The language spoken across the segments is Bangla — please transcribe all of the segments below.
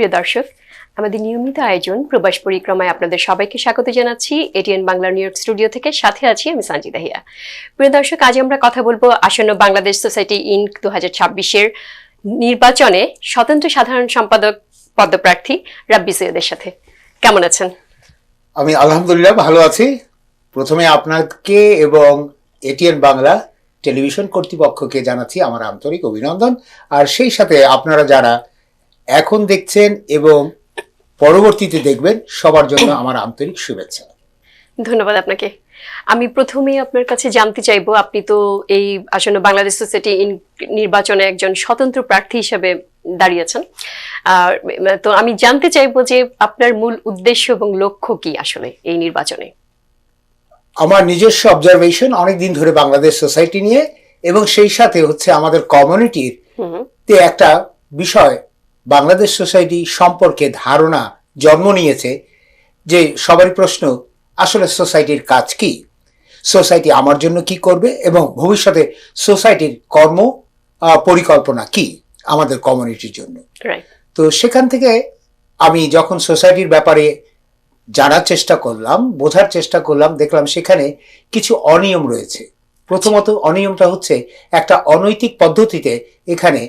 প্রিয় দর্শক, আমাদের নিয়মিত আয়োজন প্রবাস পরিক্রমায় আপনাদের সবাইকে স্বাগত জানাচ্ছি ATN Bangla new York studio থেকে। সাথে আছি আমি সঞ্জিদা হিয়া। প্রিয় দর্শক, আজ আমরা কথা বলবো আসন্ন বাংলাদেশ সোসাইটি ইনক 2026-এর নির্বাচনে স্বতন্ত্র সাধারণ সম্পাদক পদপ্রার্থী রাব্বি সৈয়দের সাথে। কেমন আছেন? আমি আলহামদুলিল্লাহ ভালো আছি। প্রথমে আপনাকে এবং এটিএন বাংলা টেলিভিশন কর্তৃপক্ষকে জানাচ্ছি আমার আন্তরিক অভিনন্দন, আর সেই সাথে আপনারা যারা এখন দেখছেন এবং পরবর্তীতে দেখবেন সবার জন্য আমার আন্তরিক শুভেচ্ছা। ধন্যবাদ আপনাকে। আমি প্রথমেই আপনার কাছে জানতে চাইবো, আপনি তো এই আসন্ন বাংলাদেশ সোসাইটি নির্বাচনে একজন স্বতন্ত্র প্রার্থী হিসেবে দাঁড়িয়েছেন। তো আমি জানতে চাইবো যে আপনার মূল উদ্দেশ্য এবং লক্ষ্য কি আসলে এই নির্বাচনে? আমার নিজস্ব অবজারভেশন অনেকদিন ধরে বাংলাদেশ সোসাইটি নিয়ে, এবং সেই সাথে হচ্ছে আমাদের কমিউনিটির একটা বিষয় বাংলাদেশ সোসাইটি সম্পর্কে ধারণা জন্ম নিয়েছে যে সবারই প্রশ্ন, আসলে সোসাইটির কাজ কি, সোসাইটি আমার জন্য কি করবে, এবং ভবিষ্যতে সোসাইটির কর্ম পরিকল্পনা কি আমাদের কমিউনিটির জন্য। তো সেখান থেকে আমি যখন সোসাইটির ব্যাপারে জানার চেষ্টা করলাম, বোঝার চেষ্টা করলাম, দেখলাম সেখানে কিছু অনিয়ম রয়েছে। প্রথমত অনিয়মটা হচ্ছে একটা অনৈতিক পদ্ধতিতে এখানে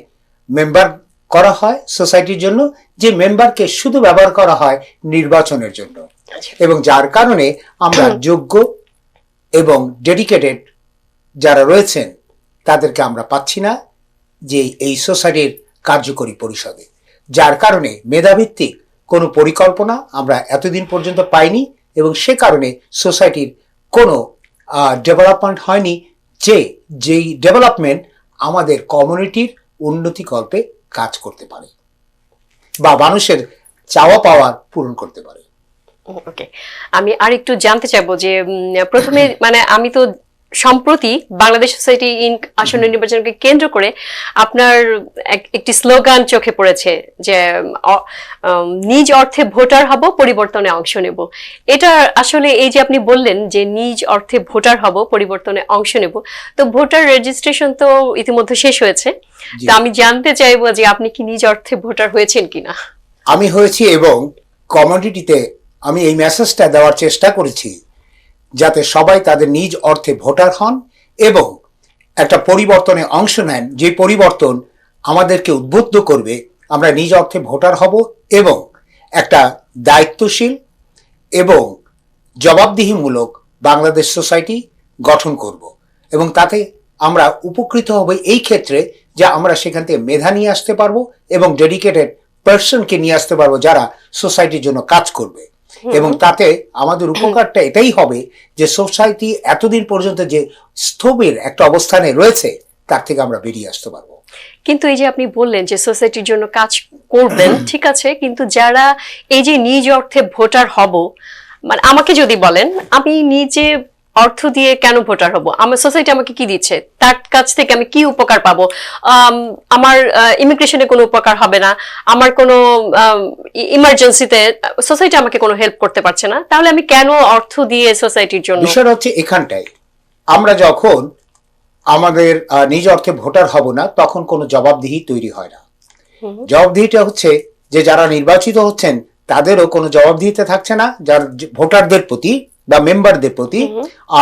মেম্বার করা হয় সোসাইটির জন্য, যে মেম্বারকে শুধু ব্যবহার করা হয় নির্বাচনের জন্য, এবং যার কারণে আমরা যোগ্য এবং ডেডিকেটেড যারা রয়েছেন তাদেরকে আমরা পাচ্ছি না যে এই সোসাইটির কার্যকরী পরিষদে, যার কারণে মেধাভিত্তিক কোনো পরিকল্পনা আমরা এতদিন পর্যন্ত পাইনি, এবং সে কারণে সোসাইটির কোনো ডেভেলপমেন্ট হয়নি, যেই ডেভেলপমেন্ট আমাদের কমিউনিটির উন্নতিকল্পে কাজ করতে পারে বা মানুষের চাওয়া পাওয়ার পূরণ করতে পারে। ওকে, আমি আরেকটু জানতে চাইবো যে প্রথমে আমি তো সম্প্রতি বাংলাদেশ সোসাইটি ইনক আসন্ন নির্বাচনকে কেন্দ্র করে আপনার একটি স্লোগান চোখে পড়েছে যে নিজ অর্থে ভোটার হব, পরিবর্তনে অংশ নেব। এটা আসলে এই যে আপনি বললেন যে নিজ অর্থে ভোটার হব, পরিবর্তনে অংশ নেব, তো ভোটার রেজিস্ট্রেশন তো ইতিমধ্যে শেষ হয়েছে। তো আমি জানতে চাইবো যে আপনি কি নিজ অর্থে ভোটার হয়েছেন কিনা? আমি হয়েছি, এবং কমিউনিটিতে আমি এই মেসেজটা দেওয়ার চেষ্টা করেছি যাতে সবাই তাদের নিজ অর্থে ভোটার হন এবং একটা পরিবর্তনে অংশ নেন, যে পরিবর্তন আমাদেরকে উদ্বুদ্ধ করবে আমরা নিজ অর্থে ভোটার হব এবং একটা দায়িত্বশীল এবং জবাবদিহিমূলক বাংলাদেশ সোসাইটি গঠন করব, এবং তাতে আমরা উপকৃত হব এই ক্ষেত্রে যে আমরা সেখান থেকে মেধা নিয়ে আসতে পারবো এবং ডেডিকেটেড পার্সনকে নিয়ে আসতে পারবো যারা সোসাইটির জন্য কাজ করবে, এবং তাতে আমাদের উপকারটা এটাই হবে যে সোসাইটি এতদিন পর্যন্ত যে স্থবির একটা অবস্থানে রয়েছে তার থেকে আমরা বেরিয়ে আসতে পারবো। কিন্তু এই যে আপনি বললেন যে সোসাইটির জন্য কাজ করবেন, ঠিক আছে, কিন্তু যারা এই যে নিজ অর্থে ভোটার হব, আমাকে যদি বলেন আমি নিজে অর্থ দিয়ে কেন ভোটার হব, আমার সোসাইটি আমাকে কি দিচ্ছে, তার কাছ থেকে আমি কি উপকার পাবো? আমার ইমিগ্রেশনে কোনো উপকার হবে না, আমার কোনো ইমার্জেন্সিতে সোসাইটি আমাকে কোনো হেল্প করতে পারছে না, তাহলে আমি কেন অর্থ দিয়ে সোসাইটির জন্য? বিষয় হচ্ছে এখানটাই আমরা যখন আমাদের নিজ অর্থে ভোটার হব না তখন কোনো জবাবদিহি তৈরি হয় না। জবাবদিহিটা হচ্ছে যে যারা নির্বাচিত হচ্ছেন তাদেরও কোনো জবাবদিহিতে থাকছে না যার ভোটারদের প্রতি বা মেম্বারদের প্রতি,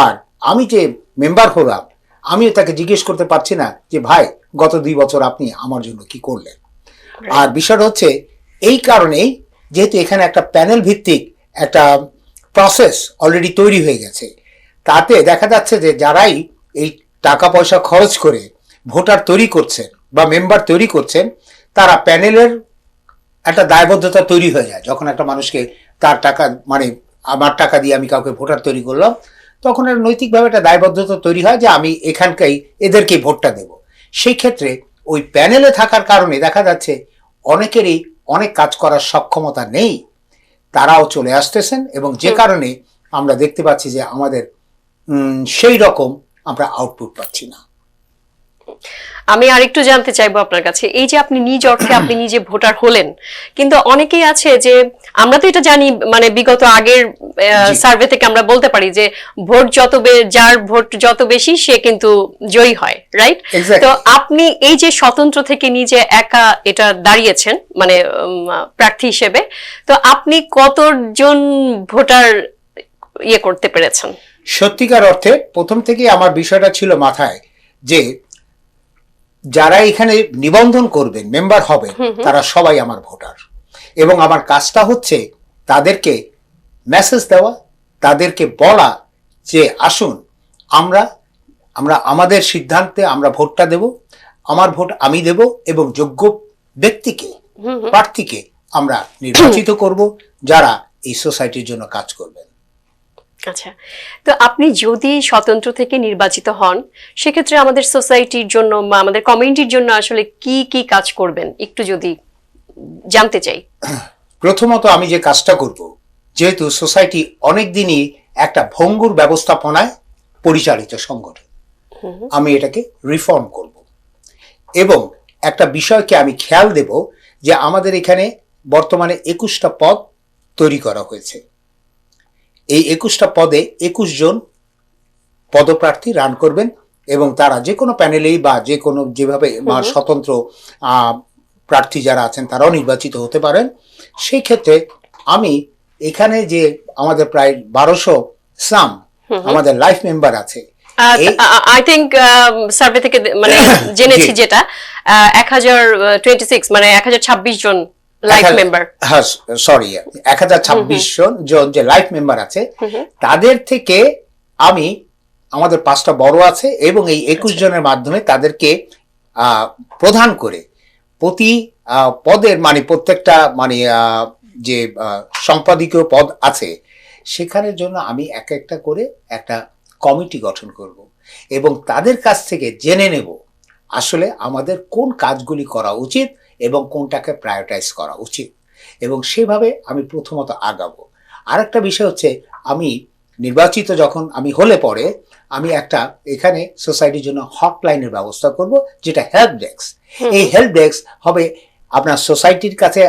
আর আমি যে মেম্বার হলাম আমিও তাকে জিজ্ঞেস করতে পারছি না যে ভাই গত 2 বছর আপনি আমার জন্য কি করলেন। আর বিষয়টা হচ্ছে এই কারণেই, যেহেতু এখানে একটা প্যানেল ভিত্তিক একটা প্রসেস অলরেডি তৈরি হয়ে গেছে, তাতে দেখা যাচ্ছে যে যারাই এই টাকা পয়সা খরচ করে ভোটার তৈরি করছেন বা মেম্বার তৈরি করছেন, তারা প্যানেলের একটা দায়বদ্ধতা তৈরি হয়ে যায়। যখন একটা মানুষকে তার টাকা আমার টাকা দিয়ে আমি কাউকে ভোটার তৈরি করলাম, তখন একটা নৈতিকভাবে একটা দায়বদ্ধতা তৈরি হয় যে আমি এখানকাই এদেরকেই ভোটটা দেব। সেই ক্ষেত্রে ওই প্যানেলে থাকার কারণে দেখা যাচ্ছে অনেকেরই অনেক কাজ করার সক্ষমতা নেই, তারাও চলে আসতেছেন, এবং যে কারণে আমরা দেখতে পাচ্ছি যে আমাদের সেই রকম আমরা আউটপুট পাচ্ছি না। আমি আরেকটু জানতে চাইবো আপনার কাছে, এই যে আপনি নিজ অর্থে আপনি নিজে ভোটার হলেন, কিন্তু অনেকেই আছে যে, আমরা তো এটা জানি মানে বিগত আগের সার্ভে থেকে আমরা বলতে পারি যে ভোট যার ভোট যত বেশি সে কিন্তু জয়ী হয়, রাইট? Exactly. তো আপনি এই যে স্বতন্ত্র থেকে নিজে একা এটা দাঁড়িয়েছেন মানে প্রার্থী হিসেবে, তো আপনি কতজন ভোটার করতে পেরেছেন? সত্যিকার অর্থে প্রথম থেকেই আমার বিষয়টা ছিল মাথায় যে যারা এখানে নিবন্ধন করবেন, মেম্বার হবেন, তারা সবাই আমার ভোটার, এবং আমার কাজটা হচ্ছে তাদেরকে মেসেজ দেওয়া, তাদেরকে বলা যে আসুন আমরা আমরা আমাদের সিদ্ধান্তে আমরা ভোটটা দেব, আমার ভোট আমি দেব, এবং যোগ্য ব্যক্তিকে, প্রার্থীকে আমরা নির্বাচিত করব যারা এই সোসাইটির জন্য কাজ করবেন। আচ্ছা, তো আপনি যদি স্বতন্ত্র থেকে নির্বাচিত হন, সেক্ষেত্রে আমাদের সোসাইটির জন্য বা আমাদের কমিউনিটির জন্য আসলে কি কি কাজ করবেন একটু যদি জানতে চাই। প্রথমত আমি যে কাজটা করব, যেহেতু সোসাইটি অনেকদিনই একটা ভঙ্গুর ব্যবস্থাপনায় পরিচালিত সংগঠন, আমি এটাকে রিফর্ম করব, এবং একটা বিষয়কে আমি খেয়াল দেব যে আমাদের এখানে বর্তমানে 21টা পদ তৈরি করা হয়েছে। এই 21টা পদে 21 জন পদপ্রার্থী রান করবেন, এবং তারা যে কোনো প্যানেলেই বা যে কোনো যেভাবে স্বতন্ত্র প্রার্থী যারা আছেন তারাও নির্বাচিত হতে পারেন। সেই ক্ষেত্রে আমি এখানে যে আমাদের প্রায় 1200 সাম আমাদের লাইফ মেম্বার আছে, আই থিংক সার্ভে থেকে মানে জেনেছি যেটা 1026 মানে 1026 জন লাইফ মেম্বার, হ্যাঁ সরি 1026 জন যে লাইফ মেম্বার আছে, তাদের থেকে আমি আমাদের 5টা বড় আছে, এবং এই 21 জনের মাধ্যমে তাদেরকে প্রধান করে প্রতি পদের মানে প্রত্যেকটা মানে যে সম্পাদকীয় পদ আছে সেখানের জন্য আমি এক একটা করে একটা কমিটি গঠন করব, এবং তাদের কাছ থেকে জেনে নেব আসলে আমাদের কোন কাজগুলি করা উচিত এবং কোনটাকে প্রায়োরিটাইজ করা উচিত, এবং সেভাবে আমি প্রথমত আগাবো। আরেকটা বিষয় হচ্ছে, আমি নির্বাচিত যখন আমি হলে পরে আমি একটা এখানে সোসাইটির জন্য হটলাইনের ব্যবস্থা করব, যেটা হেল্প ডেস্ক। এই হেল্প ডেস্ক হবে আপনার সোসাইটির কাছে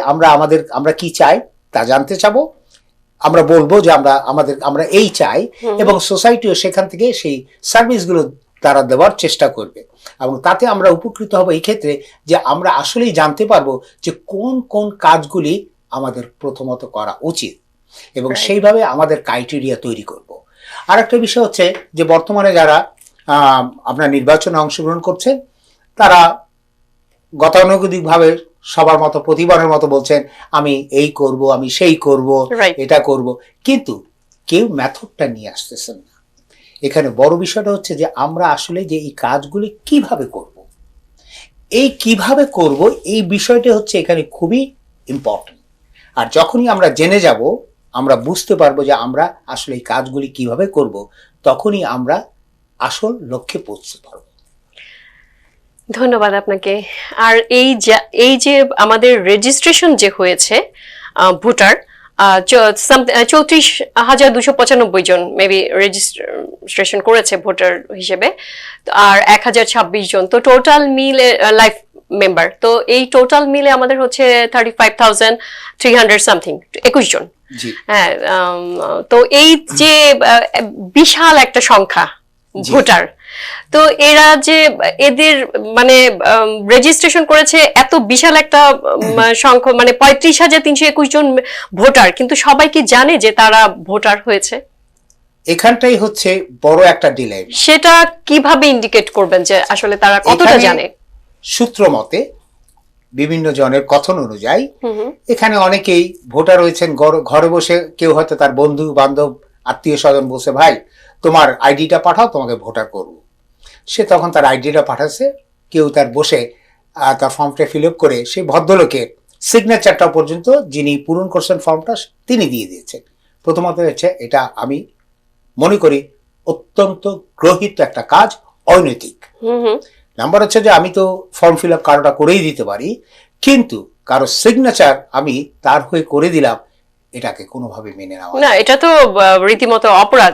আমরা কি চাই তা জানতে চাবো, আমরা বলবো যে আমরা এই চাই, এবং সোসাইটিও সেখান থেকে সেই সার্ভিসগুলো তারা দেওয়ার চেষ্টা করবে, এবং তাতে আমরা উপকৃত হব এই ক্ষেত্রে যে আমরা আসলেই জানতে পারবো যে কোন কোন কাজগুলি আমাদের প্রথমত করা উচিত, এবং সেইভাবে আমাদের ক্রাইটেরিয়া তৈরি করব। আর একটা বিষয় হচ্ছে যে বর্তমানে যারা আপনার নির্বাচনে অংশগ্রহণ করছেন, তারা গতানুগতিকভাবে সবার মতো প্রতিবারের মতো বলছেন আমি এই করব, আমি সেই করব, এটা করব, কিন্তু কেউ মেথডটা নিয়ে আসতেছেন না। এখানে বড় বিষয়টা হচ্ছে যে আমরা আসলে যে এই কাজগুলি কিভাবে করব, এই বিষয়টা হচ্ছে এখানে খুবই ইম্পর্টেন্ট। আর যখনই আমরা জেনে যাব, আমরা বুঝতে পারবো যে আমরা আসলে এই কাজগুলি কিভাবে করব, তখনই আমরা আসল লক্ষ্যে পৌঁছতে পারবো। ধন্যবাদ আপনাকে। আর এই যে আমাদের রেজিস্ট্রেশন যে হয়েছে ভোটার 34,295 জন মেবি রেজিস্ট্রেশন করেছে ভোটার হিসেবে, আর 1026 জন, তো টোটাল মিলে লাইফ মেম্বার, তো এই টোটাল মিলে আমাদের হচ্ছে 35,300 সামথিং, 21 জন। হ্যাঁ, তো এই যে বিশাল একটা সংখ্যা ভোটার, তো এরা যে এদের মানে রেজিস্ট্রেশন করেছে এত বিশাল একটা সংখ্যা, মানে 35,321 জন ভোটার, কিন্তু সবাই কি জানে যে তারা ভোটার হয়েছে? এখানটাই হচ্ছে বড় একটা ডিলেমা। সেটা কিভাবে ইন্ডিকেট করবেন যে আসলে তারা কতটা জানে? সূত্র মতে বিভিন্ন জনের কথন অনুযায়ী এখানে অনেকেই ভোটার হয়েছেন ঘরে বসে, কেউ হয়তো তার বন্ধু বান্ধব আত্মীয় স্বজন বসে, ভাই তোমার আইডিটা পাঠাও, তোমাকে ভোটার করব। সে তখন তার আইডিটা পাঠাচ্ছে, কেউ তার বসে তার ফর্মটা ফিল আপ করে সেই ভদ্রলোকের সিগনেচারটা পর্যন্ত যিনি পূরণ করছেন ফর্মটা তিনি দিয়ে দিয়েছেন। প্রথমত হচ্ছে এটা আমি মনে করি অত্যন্ত গ্রহিত একটা কাজ, অনৈতিক। নাম্বার হচ্ছে যে আমি তো ফর্ম ফিল আপ কারোটা করেই দিতে পারি, কিন্তু কারো সিগনেচার আমি তার হয়ে করে দিলাম, এটাকে কোনোভাবে মেনে নেওয়া না, এটা তো রীতিমতো অপরাধ।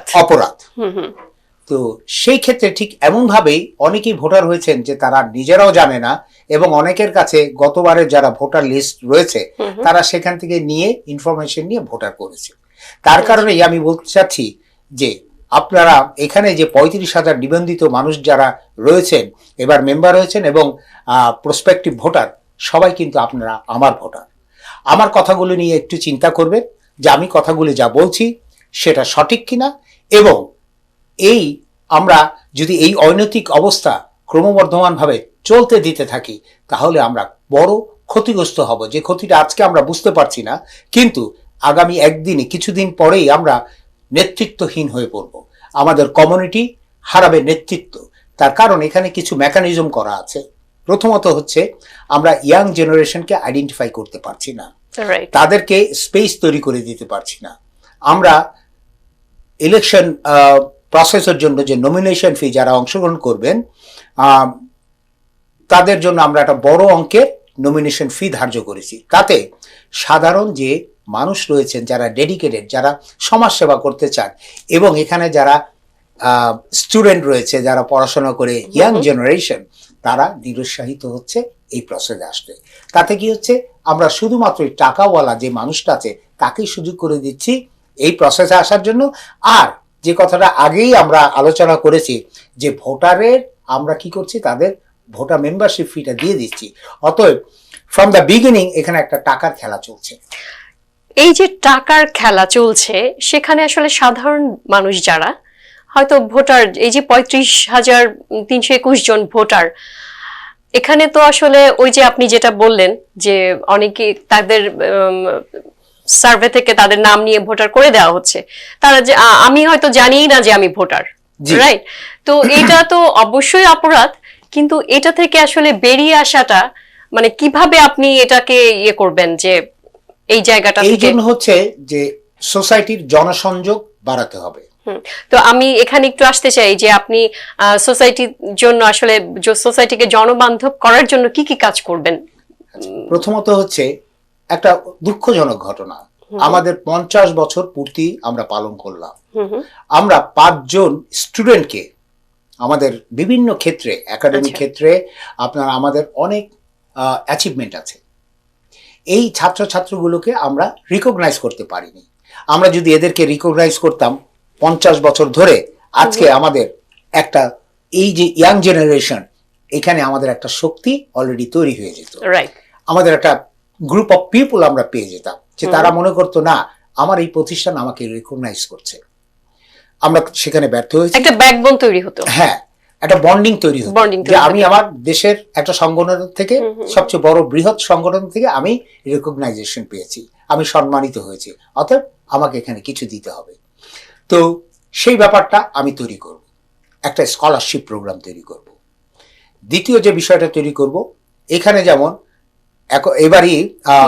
তো সেই ক্ষেত্রে ঠিক এমনভাবেই অনেকেই ভোটার হয়েছেন যে তারা নিজেরাও জানে না, এবং অনেকের কাছে গতবারের যারা ভোটার লিস্ট রয়েছে তারা সেখান থেকে নিয়ে ইনফরমেশন নিয়ে ভোটার করেছে। তার কারণেই আমি বলতে চাচ্ছি যে আপনারা এখানে যে 35,000 নিবন্ধিত মানুষ যারা রয়েছেন, এবার মেম্বার হয়েছেন এবং প্রসপেক্টিভ ভোটার, সবাই কিন্তু আপনারা আমার ভোটার। আমার কথাগুলো নিয়ে একটু চিন্তা করবেন যে আমি কথাগুলো যা বলছি সেটা সঠিক কিনা, এবং এই আমরা যদি এই অনৈতিক অবস্থা ক্রমবর্ধমানভাবে চলতে দিতে থাকি তাহলে আমরা বড় ক্ষতিগ্রস্ত হব, যে ক্ষতিটা আজকে আমরা বুঝতে পারছি না, কিন্তু আগামী একদিনে কিছুদিন পরেই আমরা নেতৃত্বহীন হয়ে পড়ব, আমাদের কমিউনিটি হারাবে নেতৃত্ব। তার কারণ এখানে কিছু মেকানিজম করা আছে। প্রথমত হচ্ছে আমরা ইয়াং জেনারেশনকে আইডেন্টিফাই করতে পারছি না, তাদেরকে স্পেস তৈরি করে দিতে পারছি না। আমরা ইলেকশন প্রসেসের জন্য যে নমিনেশন ফি যারা অংশগ্রহণ করবেন তাদের জন্য আমরা একটা বড় অঙ্কের নমিনেশন ফি ধার্য করেছি। তাতে সাধারণ যে মানুষ রয়েছেন যারা ডেডিকেটেড, যারা সমাজসেবা করতে চান, এবং এখানে যারা স্টুডেন্ট রয়েছে যারা পড়াশোনা করে, ইয়াং জেনারেশন, তারা নিরুৎসাহিত হচ্ছে এই প্রসেসে আসতে। তাতে কি হচ্ছে, আমরা শুধুমাত্র টাকাওয়ালা যে মানুষটা আছে তাকেই সুযোগ করে দিচ্ছি এই প্রসেসে আসার জন্য। আর যে কথাটা আগেই আমরা আলোচনা করেছি যে ভোটারের আমরা কি করছি, তাদের ভোটার মেম্বারশিপ ফিটা দিয়ে দিচ্ছি। অতএব ফ্রম দ্য বিগিনিং এখানে একটা টাকার খেলা চলছে। এই যে টাকার খেলা চলছে, সেখানে আসলে সাধারণ মানুষ যারা হয়তো ভোটার, এই যে 35,321 জন ভোটার, এখানে তো আসলে ওই যে আপনি যেটা বললেন যে অনেকে তাদের সার্ভে থেকে তাদের নাম নিয়ে ভোটার করে দেওয়া হচ্ছে, তারা যে আমি হয়তো জানিই না যে আমি ভোটার, রাইট? তো এটা তো অবশ্যই অপরাধ, কিন্তু এটা থেকে আসলে বেরিয়ে আসাটা মানে কিভাবে আপনি এটাকে ইয়ে করবেন যে এই জায়গাটা থেকে? এই জন্য হচ্ছে যে সোসাইটির জনসংযোগ বাড়াতে হবে। তো আমি এখানে একটু আসতে চাই যে আপনি সোসাইটির জন্য আসলে সোসাইটিকে জনবান্ধব করার জন্য কি কি কাজ করবেন? প্রথমত হচ্ছে একটা দুঃখজনক ঘটনা, আমাদের 50 বছর পূর্তি আমরা পালন করলাম। আমরা 5 জন স্টুডেন্টকে আমাদের বিভিন্ন ক্ষেত্রে, একাডেমিক ক্ষেত্রে আপনার আমাদের অনেক অ্যাচিভমেন্ট আছে, এই ছাত্রছাত্রীগুলোকে আমরা রিকগনাইজ করতে পারিনি। আমরা যদি এদেরকে রিকগনাইজ করতাম 50 বছর ধরে, আজকে আমাদের একটা এই যে ইয়াং জেনারেশন, এখানে আমাদের একটা শক্তি অলরেডি তৈরি হয়ে যেত। আমাদের একটা গ্রুপ অফ পিপল আমরা পেয়ে যেতাম যে তারা মনে করতো না আমার এই প্রতিষ্ঠান আমাকে রিকগনাইজ করছে। আমরা সেখানে ব্যর্থ হয়েছি। একটা ব্যাকবোন তৈরি হতো। হ্যাঁ, একটা বন্ডিং তৈরি হতো যে আমি আমার দেশের একটা সংগঠন থেকে, সবচেয়ে বড় বৃহৎ সংগঠন থেকে আমি রিকগনাইজেশন পেয়েছি, আমি সম্মানিত হয়েছি, অতএব আমাকে এখানে কিছু দিতে হবে। তো সেই ব্যাপারটা আমি তৈরি করব, একটা স্কলারশিপ প্রোগ্রাম তৈরি করব। দ্বিতীয় যে বিষয়টা তৈরি করব, এখানে যেমন এবারই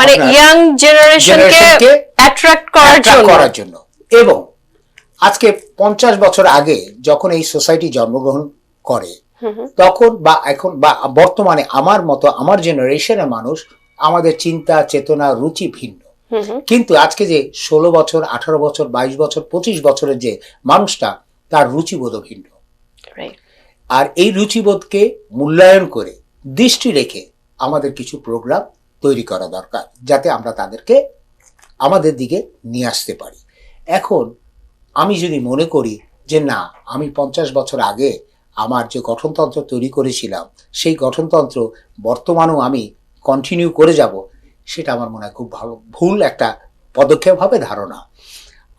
মানে ইয়াং জেনারেশনকে অ্যাট্রাক্ট করার জন্য, এবং আজকে 50 বছর আগে যখন এই সোসাইটি জন্মগ্রহণ করে তখন বা এখন বা বর্তমানে আমার মতো আমার জেনারেশনের মানুষ, আমাদের চিন্তা চেতনা রুচি ভিন্ন, কিন্তু আজকে যে 16 বছর 18 বছর 22 বছর 25 বছরের যে মানুষটা, তার রুচিবোধ ভিন্ন। আর এই রুচিবোধকে মূল্যায়ন করে দৃষ্টি রেখে আমাদের কিছু প্রোগ্রাম তৈরি করা দরকার, যাতে আমরা তাদেরকে আমাদের দিকে নিয়ে আসতে পারি। এখন আমি যদি মনে করি যে না, আমি 50 বছর আগে আমার যে গঠনতন্ত্র তৈরি করেছিলাম সেই গঠনতন্ত্র বর্তমানেও আমি কন্টিনিউ করে যাব, সেটা আমার মনে হয় খুব ভালো ভুল একটা পদক্ষেপ হবে ধারণা।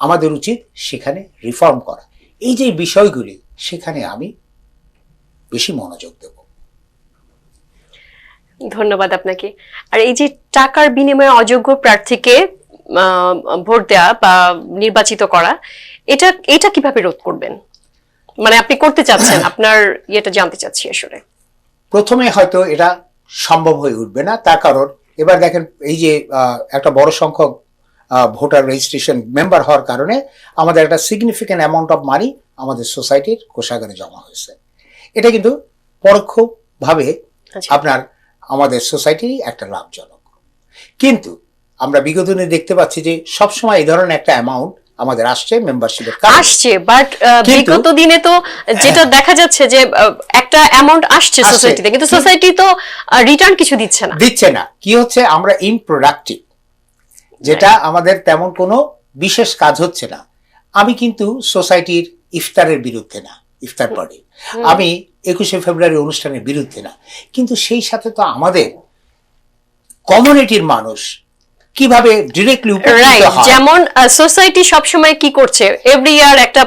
আমাদের উচিত সেখানে রিফর্ম করা। এই যে বিষয়গুলি, সেখানে আমি বেশি মনোযোগ দেব। ধন্যবাদ আপনাকে। আর এই যে টাকার বিনিময়ে অযোগ্য প্রার্থীকে ভোট দেওয়া বা নির্বাচিত করা, এটা কিভাবে রোধ করবেন? মানে আপনি করতে চাচ্ছেন, আপনার ইয়েটা জানতে চাচ্ছি আসলে। প্রথমে হয়তো এটা সম্ভব হয়ে উঠবে না, তার কারণ এবার দেখেন এই যে একটা বড় সংখ্যক ভোটার রেজিস্ট্রেশন মেম্বার হওয়ার কারণে আমাদের একটা সিগনিফিক্যান্ট অ্যামাউন্ট অফ মানি আমাদের সোসাইটির কোষাগারে জমা হয়েছে। এটা কিন্তু পরোক্ষভাবে আপনার আমাদের সোসাইটিরই একটা লাভজনক। কিন্তু আমরা বিগত দিনে দেখতে পাচ্ছি যে সবসময় এই ধরনের একটা অ্যামাউন্ট আমাদের আসছে মেম্বারশিপের আসছে, বাট বিগত দিনে তো যেটা দেখা যাচ্ছে যে একটা অ্যামাউন্ট আসছে সোসাইটিতে, কিন্তু সোসাইটি তো রিটার্ন কিছু দিচ্ছে না। কি হচ্ছে, আমরা ইনপ্রোডাক্টিভ, যেটা আমাদের তেমন কোনো বিশেষ কাজ হচ্ছে না। আমি কিন্তু সোসাইটির ইফতারের বিরুদ্ধে না, ইফতার পার্টি, আমি 21শে ফেব্রুয়ারি অনুষ্ঠানের বিরুদ্ধে না, কিন্তু সেই সাথে তো আমাদের কমিউনিটির মানুষ কিভাবে ডিরেক্টলি উপকৃত হয়। যেমন সোসাইটি সবসময় কি করছে, এভরি ইয়ার একটা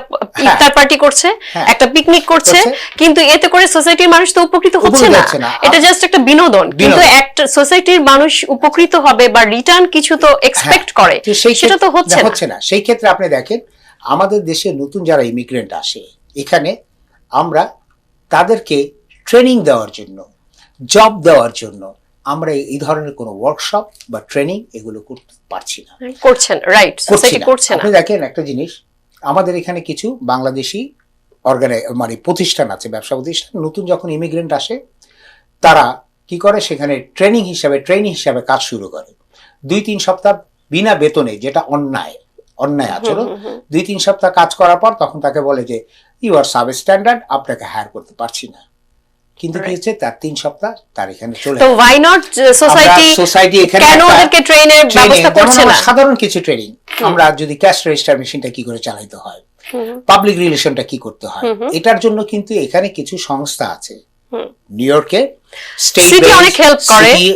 ইফতার পার্টি করছে, একটা পিকনিক করছে, কিন্তু এতে করে সোসাইটির মানুষ তো উপকৃত হচ্ছে না, এটা জাস্ট একটা বিনোদন। কিন্তু একটা সোসাইটির মানুষ উপকৃত হবে বা রিটার্ন কিছু তো এক্সপেক্ট করে, সেটা তো হচ্ছে না। সেই ক্ষেত্রে আপনি দেখেন, আমাদের দেশে নতুন যারা ইমিগ্রেন্ট আসে এখানে, আমরা তাদেরকে ট্রেনিং দেওয়ার জন্য, জব দেওয়ার জন্য আমরা এই ধরনের কোনো ওয়ার্কশপ বা ট্রেনিং এগুলো করতে পারছি না, রাইট, সোসাইটি করছে না। আপনি দেখেন একটা জিনিস, আমাদের এখানে কিছু বাংলাদেশি মানে প্রতিষ্ঠান আছে, ব্যবসা প্রতিষ্ঠান, নতুন যখন ইমিগ্রেন্ট আসে তারা কি করে, সেখানে ট্রেনিং হিসাবে কাজ শুরু করে। 2-3 সপ্তাহ বিনা বেতনে, যেটা অন্যায় আচরণ। 2-3 সপ্তাহ কাজ করার পর তখন তাকে বলে যে ইউ আর সাব স্ট্যান্ডার্ড, আপনাকে হায়ার করতে পারছি না। কিন্তু কি হচ্ছে, তার 3 সপ্তাহ তার এখানে চলে, তো why not সোসাইটি এখানে কেন ওদেরকে ট্রেনের ব্যবস্থা করছে না? সাধারণ কিছু ট্রেনিং, আমরা যদি ক্যাশ রেজিস্টার মেশিনটা কি করে চালাতে হয়, পাবলিক রিলেশনটা কি করতে হয়, এটার জন্য কিন্তু এখানে কিছু সংস্থা আছে, নিউ ইয়র্কে স্টেট অনেক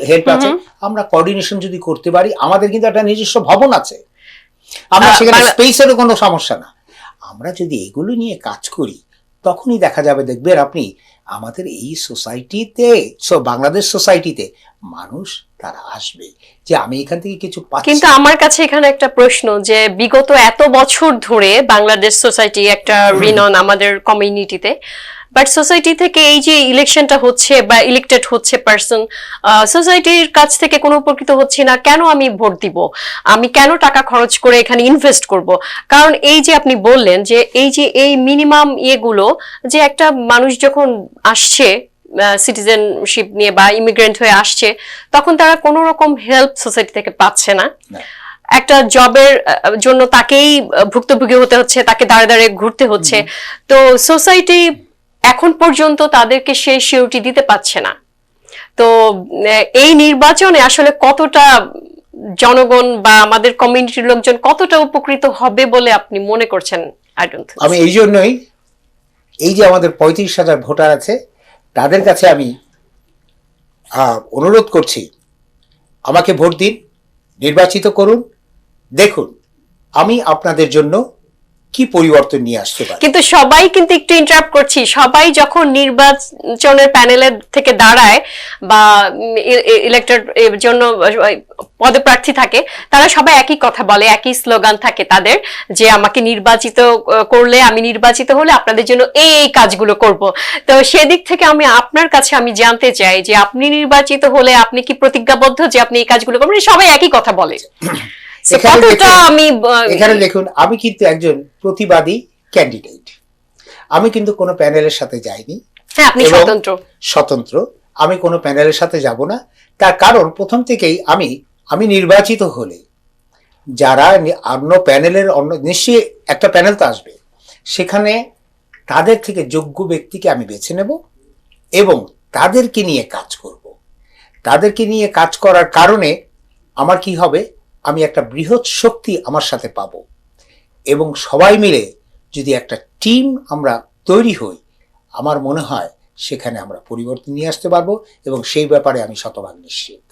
হেল্প আছে। আমরা কোঅর্ডিনেশন যদি করতে পারি, আমাদের কিন্তু একটা নিজস্ব ভবন আছে, আমরা সেখানে স্পেসেরও কোনো সমস্যা না। আমরা যদি এগুলো নিয়ে কাজ করি, তখনই দেখা যাবে, দেখবেন আপনি, আমাদের এই সোসাইটিতে, বাংলাদেশ সোসাইটিতে মানুষ তারা আসবে যে আমি এখান থেকে কিছু পাচ্ছি। কিন্তু আমার কাছে এখানে একটা প্রশ্ন, যে বিগত এত বছর ধরে বাংলাদেশ সোসাইটি একটা রিনন আমাদের কমিউনিটিতে, বাট সোসাইটি থেকে এই যে ইলেকশনটা হচ্ছে বা ইলেক্টেড হচ্ছে পারসন, সোসাইটির কাছ থেকে কোনো উপকৃত হচ্ছে না, কেন আমি ভোট দিব, আমি কেন টাকা খরচ করে এখানে ইনভেস্ট করব? কারণ এই যে আপনি বললেন যে এই মিনিমাম ইয়েগুলো, যে একটা মানুষ যখন আসছে সিটিজেনশিপ নিয়ে বা ইমিগ্রেন্ট হয়ে আসছে, তখন তারা কোনো রকম হেল্প সোসাইটি থেকে পাচ্ছে না। একটা জবের জন্য তাকেই ভুক্তভোগী হতে হচ্ছে, তাকে দাঁড়ে দাঁড়িয়ে ঘুরতে হচ্ছে। তো সোসাইটি এখন পর্যন্ত তাদেরকে সেই সিউরিটি দিতে পারছে না। তো এই নির্বাচনে আসলে কতটা জনগণ বা আমাদের কমিউনিটির লোকজন কতটা উপকৃত হবে বলে আপনি মনে করছেন? আমি এই জন্যই, এই যে আমাদের 35,000 ভোটার আছে, তাদের কাছে আমি অনুরোধ করছি, আমাকে ভোট দিন, নির্বাচিত করুন, দেখুন আমি আপনাদের জন্য কি পরিবর্তন নিয়ে আসতে পারি। কিন্তু সবাই কিন্তু একটু ইন্টারাপ্ট করছি, সবাই যখন নির্বাচনের প্যানেলের থেকে দাঁড়ায় বা ইলেক্টেড এর জন্য পদপ্রার্থী থাকে, তারা সবাই একই কথা বলে, একই স্লোগান থাকে তাদের, যে আমাকে নির্বাচিত করলে, আমি নির্বাচিত হলে আপনাদের জন্য এই কাজগুলো করব। তো সেদিক থেকে আমি আপনার কাছে আমি জানতে চাই যে আপনি নির্বাচিত হলে আপনি কি প্রতিজ্ঞাবদ্ধ যে আপনি এই কাজগুলো করবেন? সবাই একই কথা বলে। এখানে দেখুন, আমি কিন্তু একজন প্রতিবাদী ক্যান্ডিডেট, আমি কিন্তু কোনো প্যানেলের সাথে যাইনি। হ্যাঁ, আপনি স্বতন্ত্র, আমি কোনো প্যানেলের সাথে যাব না। তার কারণ প্রথম থেকেই আমি নির্বাচিত হলে যারা অন্য প্যানেলের, নিশ্চয়ই একটা প্যানেল তো আসবে, সেখানে তাদের থেকে যোগ্য ব্যক্তিকে আমি বেছে নেব এবং তাদেরকে নিয়ে কাজ করব। তাদেরকে নিয়ে কাজ করার কারণে আমার কি হবে, আমি একটা বৃহৎ শক্তি আমার সাথে পাবো, এবং সবাই মিলে যদি একটা টিম আমরা তৈরি হই, আমার মনে হয় সেখানে আমরা পরিবর্তন নিয়ে আসতে পারবো, এবং সেই ব্যাপারে আমি শতভাগ নিশ্চিত।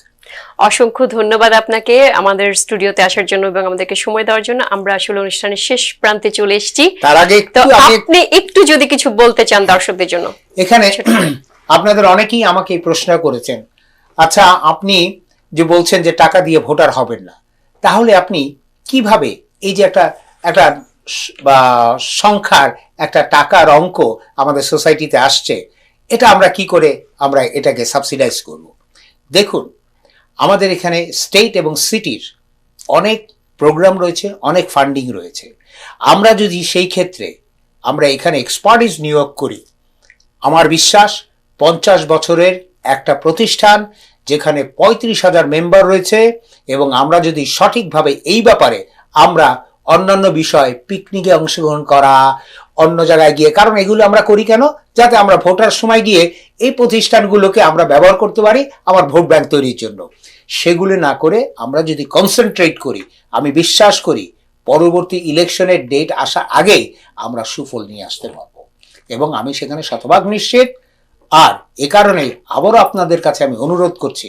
অসংখ্য ধন্যবাদ আপনাকে আমাদের স্টুডিওতে আসার জন্য এবং আমাদেরকে সময় দেওয়ার জন্য। আমরা আসলে অনুষ্ঠানের শেষ প্রান্তে চলে এসেছি, তার আগে আপনি একটু যদি কিছু বলতে চান দর্শকদের জন্য। এখানে আপনাদের অনেকেই আমাকে এই প্রশ্ন করেছেন, আচ্ছা আপনি যে বলছেন যে টাকা দিয়ে ভোটার হবেন না, তাহলে আপনি কিভাবে এই যে একটা সংখ্যার একটা টাকার অঙ্ক আমাদের সোসাইটিতে আসছে, এটা আমরা কি করে আমরা এটাকে সাবসিডাইজ করব? দেখুন, আমাদের এখানে স্টেট এবং সিটির অনেক প্রোগ্রাম রয়েছে, অনেক ফান্ডিং রয়েছে। আমরা যদি সেই ক্ষেত্রে আমরা এখানে এক্সপার্টিস নিয়োগ করি, আমার বিশ্বাস 50 বছরের একটা প্রতিষ্ঠান যেখানে 35,000 মেম্বার রয়েছে, এবং আমরা যদি সঠিকভাবে এই ব্যাপারে আমরা অন্যান্য বিষয়, পিকনিকে অংশগ্রহণ করা, অন্য জায়গায় গিয়ে, কারণ এগুলো আমরা করি কেন? যাতে আমরা ভোটার সময় গিয়ে এই প্রতিষ্ঠানগুলোকে আমরা ব্যবহার করতে পারি আমার ভোট ব্যাংক তৈরির জন্য। সেগুলো না করে আমরা যদি কনসেন্ট্রেট করি, আমি বিশ্বাস করি পরবর্তী ইলেকশনের ডেট আসার আগেই আমরা সুফল নিয়ে আসতে পারবো, এবং আমি সেখানে শতভাগ নিশ্চিত। আর এ কারণে আবারও আপনাদের কাছে আমি অনুরোধ করছি,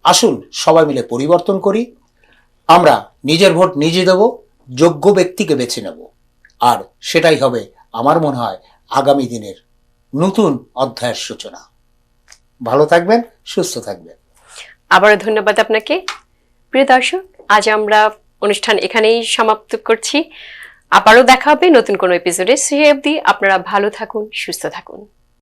আসুন সবাই মিলে পরিবর্তন করি। আমরা নিজের ভোট নিজে দেব, যোগ্য ব্যক্তিকে বেছে নেব, আর সেটাই হবে আমার মনে হয় আগামী দিনের নতুন অধ্যায়ের সূচনা। ভালো থাকবেন, সুস্থ থাকবেন। আবারও ধন্যবাদ আপনাকে। প্রিয় দর্শক, আজ আমরা অনুষ্ঠান এখানেই সমাপ্ত করছি। আবারও দেখা হবে নতুন কোনো এপিসোডে। সে অবধি আপনারা ভালো থাকুন, সুস্থ থাকুন।